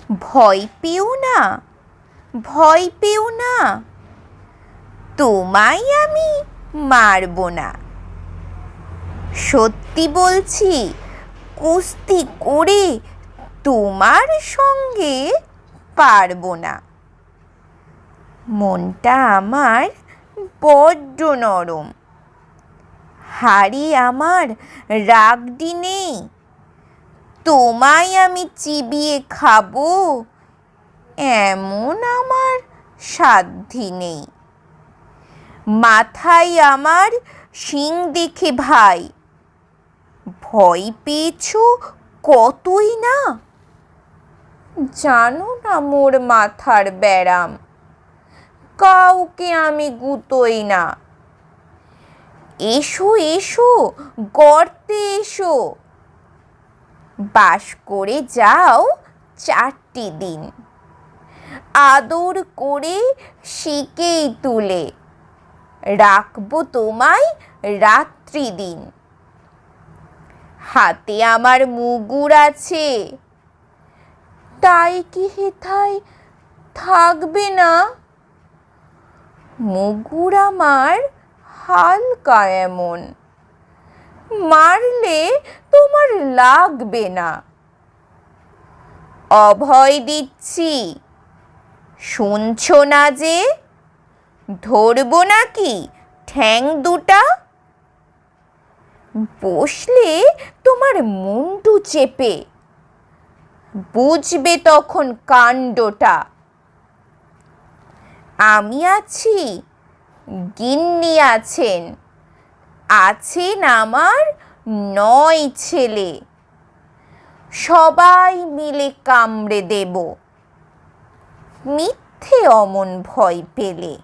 ভয় পেও না, ভয় পেও না, তোমায় আমি মারব না। সত্যি বলছি, কুস্তি করে তোমার সঙ্গে পারবো না। মনটা আমার বড্ড নরম, হাড়ে আমার রাগডি নেই। তোমায় আমি চিবিয়ে খাবো এমন আমার সাধ্যি নেই। মাথায় আমার শিং দেখে ভাই ভয় পেয়েছো কতই না। জানো না মোর মাথার ব্যারাম, কাউকে আমি গুতোই না। এসো এসো গর্তে এসো, বাস করে যাও 4টি দিন। আদর করে শিকেই তুলে রাখবো তোমায় রাত্রি দিন। হাতে আমার মুগুর আছে, তাই কি হেথায় থাকবে না? মুগুর আমার হালকা এমন, মারলে তোমার লাগবে না। অভয় দিচ্ছি, শুনছো না যে? ধরবো নাকি ঠ্যাং দুটা? বসলে তোমার মুন্ডু চেপে বুঝবে তখন কাণ্ডটা। আমি আছি, গিন্নি আছেন, আছেন আমার 9 ছেলে। সবাই মিলে কামড়ে দেব, মিথ্যে অমন ভয় পেলে।